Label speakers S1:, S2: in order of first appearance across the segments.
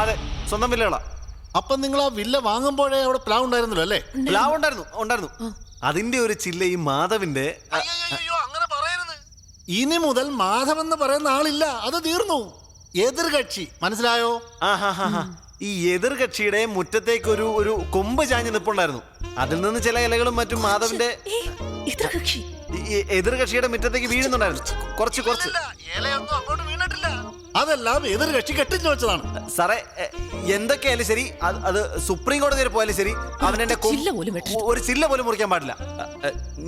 S1: അതെ, സ്വന്തം വില്ലകളാ.
S2: അപ്പൊ നിങ്ങൾ ആ വില്ല വാങ്ങുമ്പോഴേ അവിടെ പ്ലാവ് ഉണ്ടായിരുന്നല്ലോ അല്ലേ?
S1: പ്ലാവ് ഉണ്ടായിരുന്നു. അതിന്റെ ഒരു ചില്ല ഈ മാധവിന്റെ.
S2: ഇനി മുതൽ മാധവ് എന്ന് പറയുന്ന ആളില്ല, അത് തീർന്നു. എതിർകക്ഷി, മനസ്സിലായോ?
S1: ഈ എതിർകക്ഷിയുടെ മുറ്റത്തേക്ക് ഒരു കൊമ്പ് ചാഞ്ഞ് നിപ്പുണ്ടായിരുന്നു. അതിൽ നിന്ന് ചില ഇലകളും മറ്റും മാധവിന്റെ എതിർകക്ഷിയുടെ മുറ്റത്തേക്ക് വീഴുന്നുണ്ടായിരുന്നു. കുറച്ച്
S2: അതെല്ലാം എതിർകക്ഷി കെട്ടിച്ചു വെച്ചതാണ്.
S1: സാറേ, എന്തൊക്കെയായാലും ശരി, അത് സുപ്രീം കോടതി വരെ പോയാലും ശരി, അവനെന്റെ ഒരു ചില്ല പോലും മുറിക്കാൻ പാടില്ല.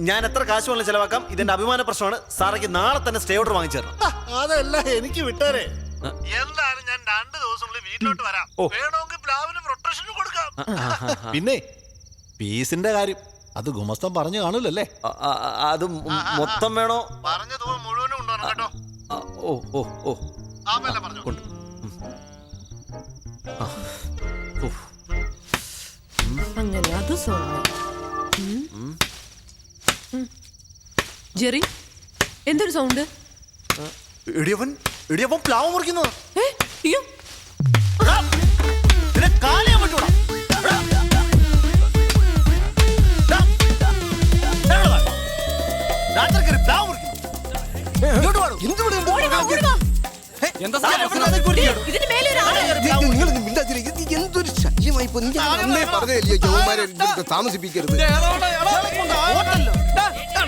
S1: ഞാൻ എത്ര കാശ് വേണം ചെലവാക്കാം. ഇതിന്റെ അഭിമാന പ്രശ്നമാണ്. സാറേക്ക് നാളെ തന്നെ സ്റ്റേ ഓർഡർ വാങ്ങിച്ചു തരണം.
S2: അതല്ല, എനിക്ക് വിട്ടേരെ. എന്തായാലും ഞാൻ 2 ദിവസം വീട്ടിലോട്ട് വരാം. വേണമെങ്കിൽ പ്ലാവിന് പ്രൊട്ടക്ഷൻ കൊടുക്കാം. പിന്നെ പീസിന്റെ കാര്യം അത് ഗുമസ്തം പറഞ്ഞു കാണൂലല്ലേ?
S1: അത് മൊത്തം വേണോ?
S2: പറഞ്ഞു മുഴുവനും ഉണ്ടോ കേട്ടോ?
S1: ഓ
S3: അങ്ങനെ അത് ജെറി, എന്തൊരു സൗണ്ട്?
S1: ഇടിയവൻ പ്ലാവ് മുറിക്കുന്നത്.
S4: എന്തൊരു ശല്യമായി താമസിപ്പിക്കരുത്.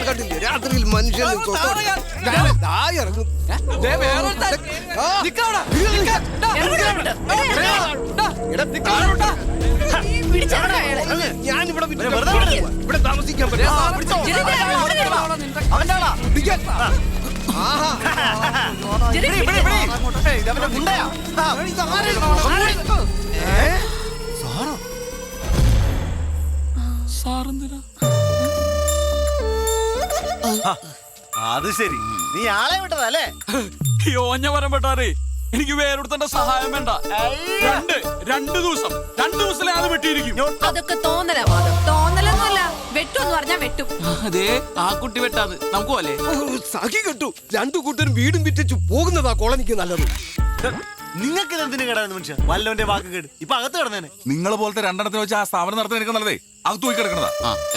S4: കണ്ടില്ലേ രാത്രിയിൽ മനുഷ്യൻ ഞാനിവിടെ ഇവിടെ താമസിക്കാൻ പറ്റില്ല.
S1: അത് ശരി, നീ ആളെ വിട്ടതല്ലേ?
S5: യോഞ്ഞ വരം പെട്ടാറേ, എനിക്ക് വേറൊരുത്തന്റെ സഹായം വേണ്ട. 2 ദിവസത്തിലെ അത് വെട്ടിയിരിക്കും.
S3: അതൊക്കെ തോന്നലൊന്നുമല്ല. വെട്ടൊന്ന് പറഞ്ഞാ വെട്ടും.
S5: അതെ, ആ കുട്ടി വെട്ടാന്ന് നമുക്ക് പോലെ
S4: സഖി കെട്ടു. 2 കൂട്ടരും വീടും വിറ്റിച്ചു പോകുന്നതാ കോളനിക്ക് നല്ലത്.
S1: നിങ്ങൾക്ക് എന്തിനു കേടാന്ന് മനുഷ്യ? വല്ലവന്റെ വാക്ക് കേട് ഇപ്പൊ അകത്ത് കിടന്നേനെ.
S6: നിങ്ങളെ പോലത്തെ 2 വെച്ച് ആ സ്ഥാപനം നടത്താൻ എനിക്ക് നല്ലതേ അകത്ത് പോയി കിടക്കണതാ.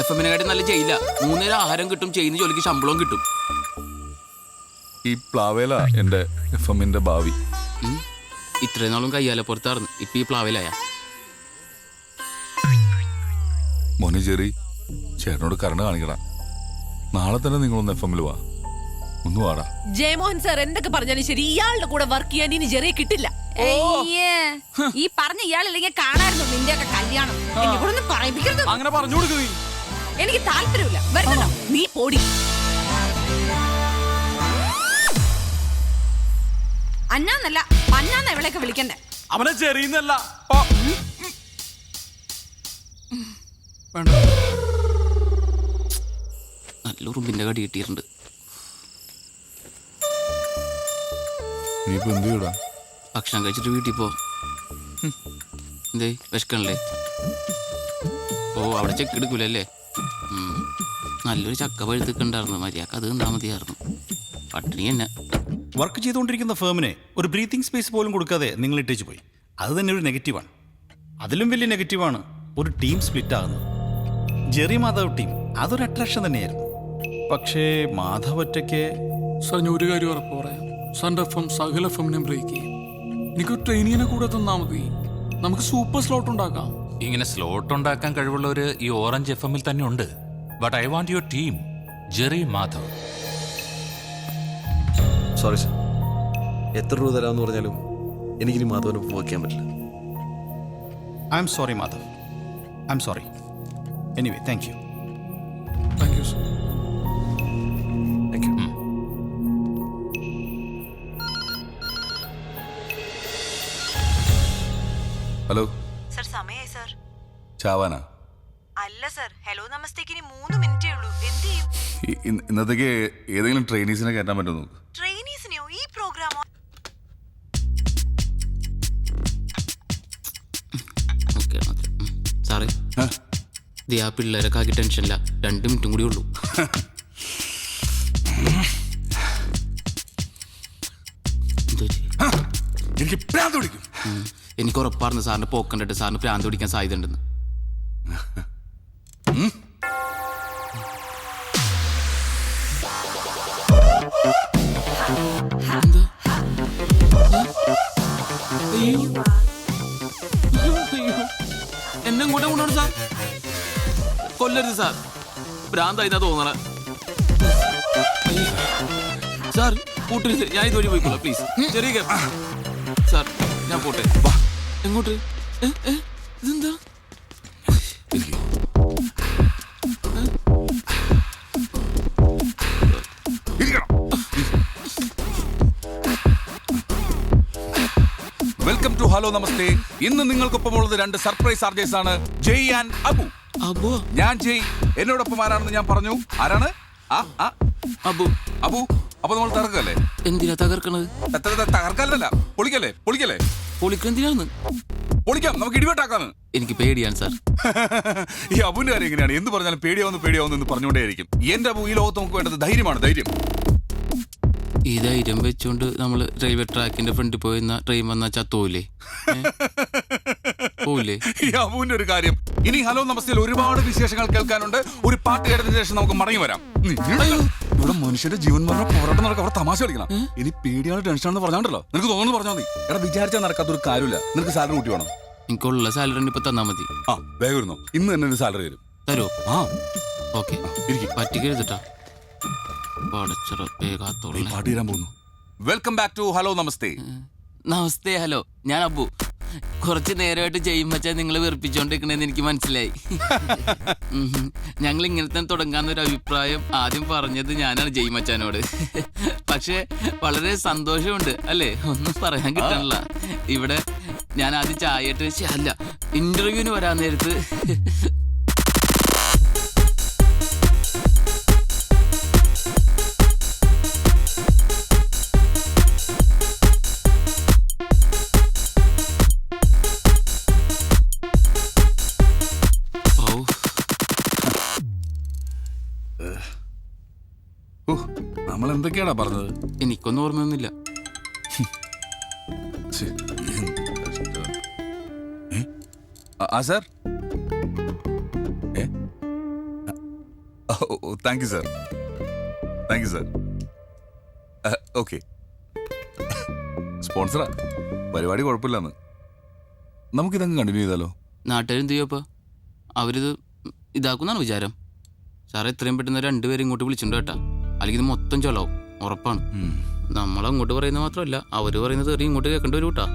S5: FM-നെ കാട്ടി നല്ല ചെയ്യില്ല. 3 നേരം ആഹാരം കിട്ടും, ചെയ്യുന്ന ജോലിക്ക് ശമ്പളവും കിട്ടും.
S6: ഈ പ്ലാവേല എന്റെ FM-ന്റെ ഭാവി.
S5: ഇത്രയും നാളും കയ്യാലെ പുറത്താർന്ന്, ഇപ്പൊ ഈ പ്ലാവിലായ.
S6: മോനെ ചെറി, ചേട്ടനോട് കരുണ കാണിക്കണം. നാളെ തന്നെ നിങ്ങളൊന്ന് FM-ൽ വാ. ഒന്ന് വാടാ.
S3: ജയമോഹൻ സാർ എന്തൊക്കെ പറഞ്ഞാലും ശരി, ഇയാളുടെ കൂടെ വർക്ക് ചെയ്യാൻ ഇനി ജെറിയെ കിട്ടില്ല.
S7: ഈ പറഞ്ഞ ഇയാളില്ലെങ്കിൽ കാണായിരുന്നു നിന്റെ ഒക്കെ കല്യാണം. എന്നോടൊന്നും പറയിപ്പിക്കരുത്.
S5: അങ്ങനെ പറഞ്ഞു കൊടുക്കുക.
S3: എനിക്ക് താല്പര്യമില്ല. വരുന്നോ നീ പോടി.
S7: അന്നാന്നല്ല പന്നാന്ന ഇവളെയൊക്കെ വിളിക്കണ്ടേ.
S5: അവനെ ചെറിയുന്നല്ല. നല്ല ഉറുമ്പിന്റെ കടി കിട്ടിയിട്ടുണ്ട്. ഭക്ഷണം കഴിച്ചിട്ട് വീട്ടിൽ പോ. എന്തേ വിശക്കണല്ലേ? ഓ, അവിടെ ചെക്ക് എടുക്കൂലല്ലേ? നല്ലൊരു ചക്ക പഴുത്തിട്ടുണ്ടായിരുന്നു. മര്യാദക്ക് അത് തിന്നാ മതിയായിരുന്നു. പട്ടിണി തന്നെ.
S8: വർക്ക് ചെയ്തുകൊണ്ടിരിക്കുന്ന ഫേമിനെ ഒരു ബ്രീത്തിങ് സ്പേസ് പോലും കൊടുക്കാതെ നിങ്ങൾ ഇട്ടേച്ച് പോയി. അത് തന്നെ ഒരു നെഗറ്റീവാണ്. അതിലും വലിയ നെഗറ്റീവാണ് ഒരു ടീം സ്പ്ലിറ്റ് ആകുന്നത്. ജെറി മാധവ് ടീം അതൊരു അട്രാക്ഷൻ തന്നെയായിരുന്നു. പക്ഷേ മാധവ് ഒറ്റയ്ക്ക്.
S5: സാർ, ഞാൻ ഒരു കാര്യം ഉറപ്പ് പറയാം. സാറിന്റെ FM സകല FM-നെ ബ്രേക്ക് ചെയ്യും. എനിക്കൊരു ട്രെയിനിങ്ങിനെ കൂടെ തന്നാ മതി. നമുക്ക് സൂപ്പർ സ്ലോട്ട് ഉണ്ടാക്കാം.
S9: ഇങ്ങനെ സ്ലോട്ട് ഉണ്ടാക്കാൻ കഴിവുള്ളവര് ഈ ഓറഞ്ച് FM-ൽ തന്നെ ഉണ്ട്. But I want your team, Jerry Madhav.
S1: Sorry sir, എത്ര രൂപ തരാമെന്ന് പറഞ്ഞാലും എനിക്കിനി മാധവന് വയ്ക്കാൻ പറ്റില്ല.
S8: I am sorry Madhav, I am sorry. Anyway, thank you.
S5: Thank you sir.
S1: Thank you.
S6: Hello
S10: sir, സമയായി സർ.
S6: ചാവാനാ?
S10: അല്ല സർ, ഹലോ നമസ്തേക്ക് ഇനി 3 മിനിറ്റേ ഉള്ളൂ. എന്ത് ചെയ്യും?
S6: ഇന്നത്തേക്ക് ഏതെങ്കിലും ട്രെയിനീസിനെ കയറ്റാൻ പറ്റുമോ?
S10: ട്രെയിനീസിനെയോ? ഈ പ്രോഗ്രാമോ?
S5: സാറേ, ആ പിള്ളേരൊക്കെ ആക്കി ടെൻഷനില്ല. 2 മിനിറ്റും കൂടി ഉള്ളൂ.
S6: എനിക്ക് ഭ്രാന്ത് പിടിക്കും.
S11: എനിക്ക് ഉറപ്പായിരുന്നു സാറിന് പോക്കണ്ടിട്ട് സാറിന് ഭ്രാന്ത് പിടിക്കാൻ സാധ്യത ഉണ്ടെന്ന്. എന്നെ കൂടെ കൊണ്ടുപോകണം സാർ. കൊല്ലരുത് സാർ, ഭ്രാന്തായി തോന്നണ സാർ. കൂട്ടരുത്, ഞാൻ ഇതുവഴി പോയിക്കോളാം പ്ലീസ്. ചെറിയ സാർ, ഞാൻ പോട്ടെ. എങ്ങോട്ട്? ഇതെന്താ?
S6: വെൽക്കം ടു ഹലോ നമസ്തേ. ഇന്ന് നിങ്ങൾക്കൊപ്പം ഉള്ളത് 2 സർപ്രൈസ് ആർജേഴ്സ് ആണ്, ജയ് ആൻഡ് അബു.
S11: അബു?
S6: ഞാൻ ജയ്, എന്നോടൊപ്പം ആരാണെന്ന് ഞാൻ പറഞ്ഞു. ആരാണ്?
S11: അബു.
S6: അബു. അപ്പൊ നമ്മൾ തകർക്കല്ലേ?
S11: എന്തിനാ തകർക്കണത്?
S6: തകർക്കല്ല, പൊളിക്കല്ലേ? പൊളിക്കല്ലേ?
S11: പൊളിക്കെന്തിനാന്ന്?
S6: പൊളിക്കാം, നമുക്ക് ഇടിവെട്ടാക്കാന്ന്.
S11: എനിക്ക് പേടിയാണ് സാർ.
S6: ഈ അബുവിന്റെ കാര്യം എങ്ങനെയാണ്? എന്ത് പറഞ്ഞാലും പേടിയാവുന്നു എന്ന് പറഞ്ഞുകൊണ്ടേയിരിക്കും. എന്റെ അബു, ഈ ലോകത്ത് നമുക്ക് വേണ്ടത് ധൈര്യമാണ്, ധൈര്യം.
S11: ഈ ധൈര്യം വെച്ചുകൊണ്ട് നമ്മൾ റെയിൽവേ ട്രാക്കിന്റെ ഫ്രണ്ടിൽ പോയി ട്രെയിൻ വന്നാൽ ചത്തോലേ? പോവില്ലേ?
S6: ഈ അബുവിന്റെ ഒരു കാര്യം. ഇനി ഹലോ നമസ്തേയിൽ ഒരുപാട് വിശേഷങ്ങൾ കേൾക്കാനുണ്ട്. ഒരു പാട്ട് കേട്ടതിന് ശേഷം നമുക്ക് മടങ്ങി വരാം. ഇവിടെ മനുഷ്യരുടെ ജീവൻ മരണ പോരാട്ടം നടക്കുക, അവിടെ തമാശ കളിക്കണം. ഇനി പേടിയാണ് ടെൻഷനാണെന്ന് പറഞ്ഞാണ്ടല്ലോ, നിനക്ക് തോന്നുന്നു പറഞ്ഞാൽ മതി. എടാ, വിചാരിച്ചാൽ നടക്കാത്തൊരു കാര്യമില്ല. നിനക്ക് സാലറി കൂട്ടി വേണം.
S11: എനിക്കുള്ള സാലറി ഇപ്പൊ തന്നാ മതി.
S6: വേഗം ഇരുന്നോ, ഇന്ന് തന്നെ ഒരു സാലറി വരും.
S11: തരുമോ? ഓക്കെ,
S6: ഇരിക്കും.
S11: പറ്റിക്കരുതട്ടാ.
S6: പാട്ട് തീരാൻ പോകുന്നു. വെൽക്കം ബാക്ക് ടു ഹലോ നമസ്തേ.
S11: നമസ്തേ. ഹലോ, ഞാൻ അബു. കുറച്ച് നേരമായിട്ട് ചെയ്യുമ്പച്ചാ നിങ്ങൾ വെറുപ്പിച്ചോണ്ടിരിക്കണേന്ന് എനിക്ക് മനസ്സിലായി. ഞങ്ങൾ ഇങ്ങനെ തന്നെ തുടങ്ങാന്നൊരു അഭിപ്രായം ആദ്യം പറഞ്ഞത് ഞാനാണ് ജയ്മച്ചാനോട്. പക്ഷെ വളരെ സന്തോഷമുണ്ട് അല്ലേ, ഒന്നും പറയാൻ കിട്ടണില്ല. ഇവിടെ ഞാൻ ആദ്യം ചായയിട്ട് അല്ല ഇന്റർവ്യൂവിന് വരാൻ നേരത്ത്
S6: നമ്മൾ എന്തൊക്കെയാടാ പറഞ്ഞത്?
S11: എനിക്കൊന്നും ഓർമ്മയൊന്നുമില്ല.
S6: Sir, thank you sir, thank you sir. Okay, സ്പോൺസറാ, പരിപാടി കുഴപ്പമില്ലെന്ന്. നമുക്കിതങ്ങ് കണ്ടിന്യൂ ചെയ്താലോ?
S11: നാട്ടുകാരെന്ത് ചെയ്യപ്പോ? അവരിത് ഇതാക്കുന്നാണ് വിചാരം. സാറേ, എത്രയും പെട്ടെന്ന് 2 പേരും ഇങ്ങോട്ട് വിളിച്ചിട്ടുണ്ട് കേട്ടാ, അല്ലെങ്കിൽ ഇത് മൊത്തം ചൊലാവും, ഉറപ്പാണ്. നമ്മളങ്ങോട്ട് പറയുന്നത് മാത്രമല്ല, അവര് പറയുന്നത് ഇങ്ങോട്ട് കേൾക്കേണ്ടി വരും കേട്ടാ.